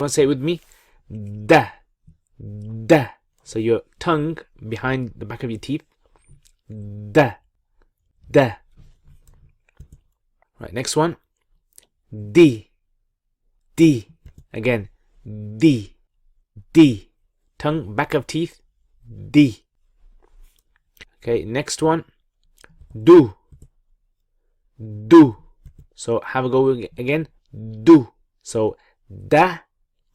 Want to say it with me? Da, da. So your tongue behind the back of your teeth. Da, da. Right, next one. D, D. Again, D, D. Tongue, back of teeth. D. Okay, next one. Do, do. So have a go again. Do. So da,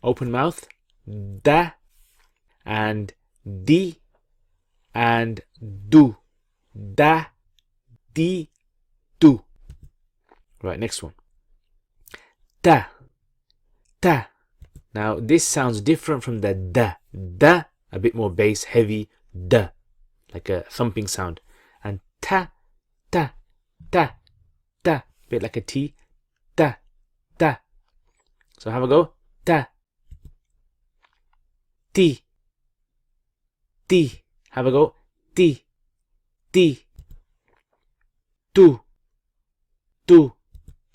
open mouth. Da, and D, and do. Da, di, do. Right, next one. Da, da. Now this sounds different from the da. Da, a bit more bass, heavy. Da, like a thumping sound. And ta, ta, ta, ta, a bit like a T. Da, da. So have a go. Da. T, T. Have a go. T, T. Do, do.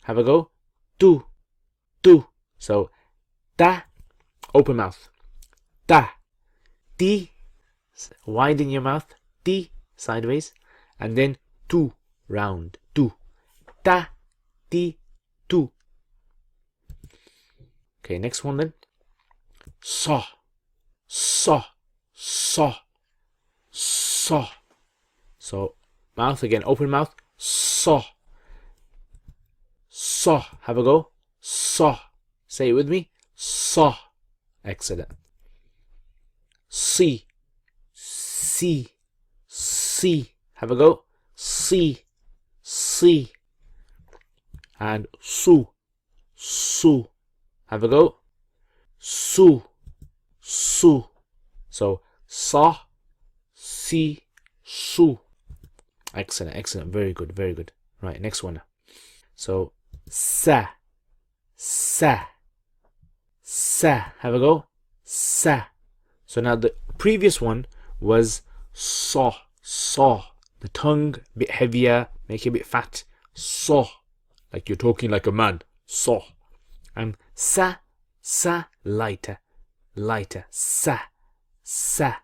Have a go. Do, do. So da, open mouth. Da, T, widen your mouth. T, sideways. And then tu, round. Tu. Da, T, tu. Okay, next one then. Saw, saw, saw, saw. So mouth again, open mouth. Saw, saw. Have a go. Saw. Say it with me. Saw. Excellent. See, see, see. Have a go. See, see. And su, su. Have a go. Su, su. So sa, si, su. Excellent, excellent. Very good, very good. Right, next one. So sa, sa, sa. Have a go. Sa. So now the previous one was saw, saw. The tongue a bit heavier, make it a bit fat. Saw, like you're talking like a man. Saw. And sa, sa, lighter, lighter. Sa, sa.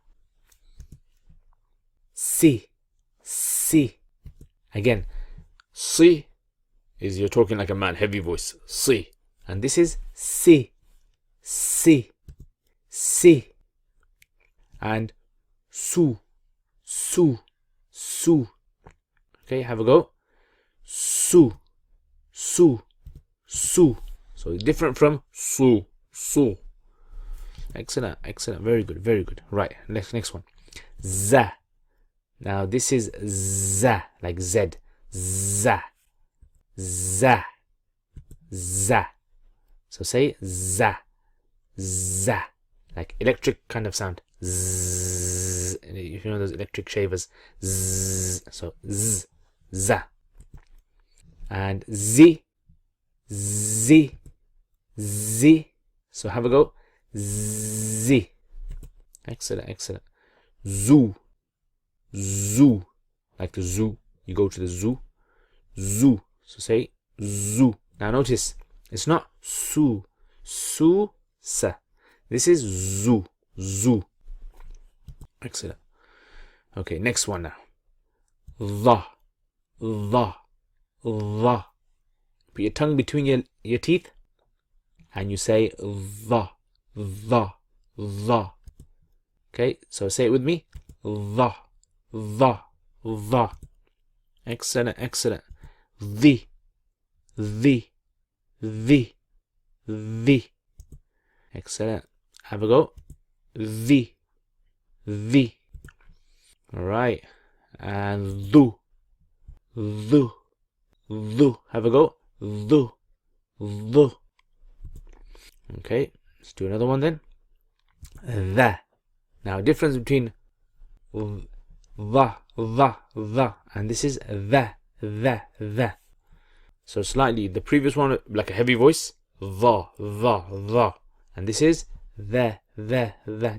Si, si. Again, si is you're talking like a man, heavy voice. Si. And this is si, si, si. And su, su, su. Okay, have a go. Su, su, su. So different from su, su. Excellent, excellent. Very good, very good. Right, next one. Za. Now this is za, like Z. Za, za, za. So say za, za, like electric kind of sound. Zzz. If you know those electric shavers. Zzz. So z, za. And z, z, z. So have a go. Z. Excellent, excellent. Zoo, zoo, like the zoo. You go to the zoo. Zoo. So say zoo. Now notice, it's not su, su, sa. This is zoo, zoo. Excellent. Okay, next one now. The, the, the. Put your tongue between your teeth and you say the, the, the. Okay, so say it with me. The, the, the. Excellent, excellent. The, the, the, the. Excellent. Have a go. The, the. All right. And the, the, the. Have a go. The, the. Okay, let's do another one then. The. Now, difference between the, and this is the. So slightly, the previous one, like a heavy voice, the. And this is the.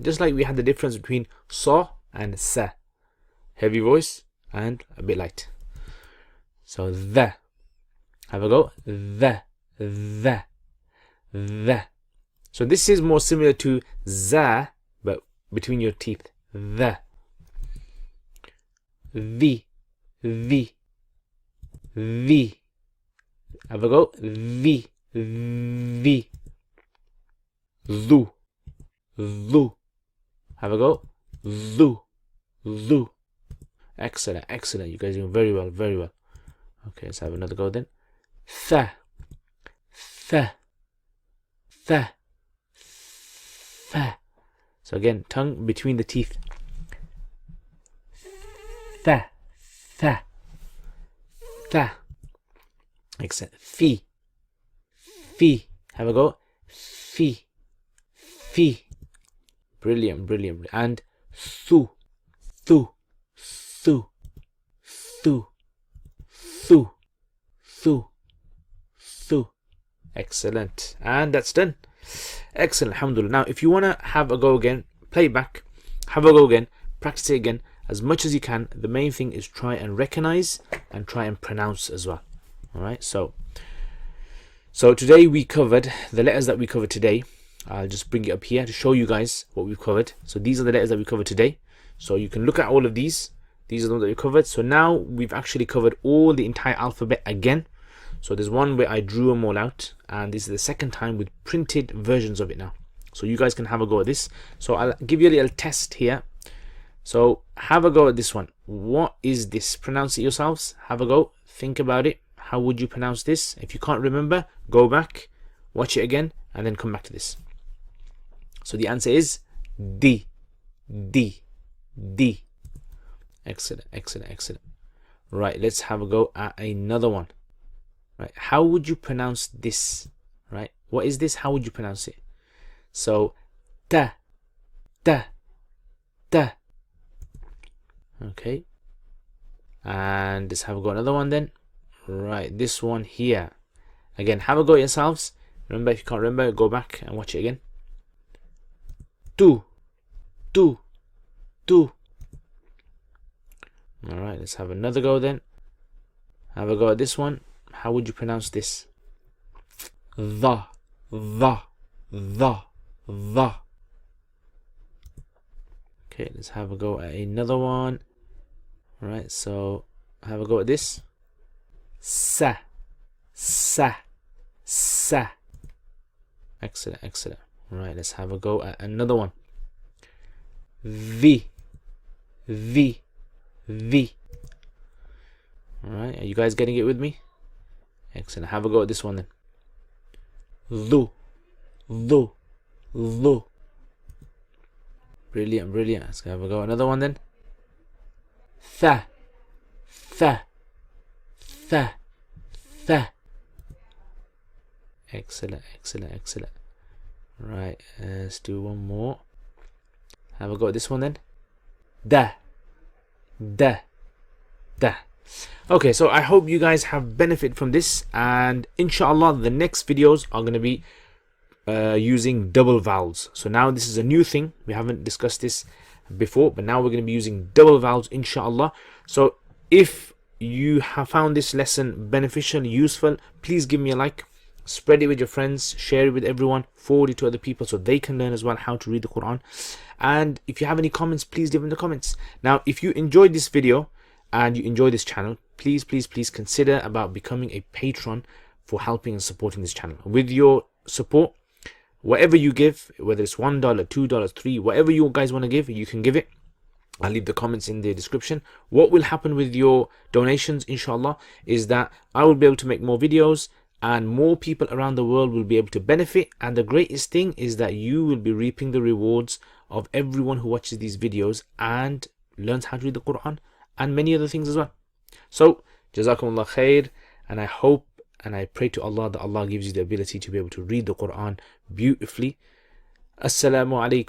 Just like we had the difference between sa and sa. Heavy voice and a bit light. So the. Have a go. The. So this is more similar to za, but between your teeth. The. The. Have a go. The. Zu. Have a go. Zu. Excellent, excellent. You guys are doing very well, very well. Okay, let's have another go then. Th. So again, tongue between the teeth. Th. Excellent. Fi. Have a go. Fi. Brilliant. And thu. Excellent. And that's done. Excellent. Alhamdulillah. Now, if you want to have a go again, play it back, have a go again, practice it again as much as you can. The main thing is try and recognize and try and pronounce as well. All right. So today we covered the letters that we covered today. I'll just bring it up here to show you guys what we've covered. So these are the letters that we covered today. So you can look at all of these. These are the ones that we covered. So now we've actually covered all the entire alphabet again. So there's one where I drew them all out, and this is the second time with printed versions of it now. So you guys can have a go at this. So I'll give you a little test here. So have a go at this one. What is this? Pronounce it yourselves. Have a go. Think about it. How would you pronounce this? If you can't remember, go back, watch it again, and then come back to this. So the answer is D. Excellent. Right, let's have a go at another one. Right, how would you pronounce this? Right, what is this? How would you pronounce it? So, da. Okay, and let's have a go at another one then. Right, this one here. Again, have a go at yourselves. Remember, if you can't remember, go back and watch it again. Do. All right, let's have another go then. Have a go at this one. How would you pronounce this? The. Okay, let's have a go at another one. All right, so have a go at this. Sa. Excellent. All right, let's have a go at another one. V. All right, are you guys getting it with me? Excellent. Have a go at this one then. Lu. Brilliant. Let's have a go at another one then. Tha. Excellent. Right, let's do one more. Have a go at this one then. Da. Okay, so I hope you guys have benefited from this, and inshallah the next videos are going to be using double vowels. So now this is a new thing. We haven't discussed this before, but now we're going to be using double vowels, inshallah. So if you have found this lesson beneficial, useful, please give me a like, spread it with your friends, share it with everyone, forward it to other people so they can learn as well how to read the Quran. And if you have any comments, please leave them in the comments. Now, if you enjoyed this video and you enjoy this channel, please consider about becoming a patron for helping and supporting this channel. With your support, whatever you give, whether it's $1, $2, $3, whatever you guys want to give, you can give it. I'll leave the comments in the description. What will happen with your donations, inshallah, is that I will be able to make more videos and more people around the world will be able to benefit. And the greatest thing is that you will be reaping the rewards of everyone who watches these videos and learns how to read the Quran and many other things as well. So, Jazakumullah khair, and I hope and I pray to Allah that Allah gives you the ability to be able to read the Quran beautifully. Assalamu alaikum.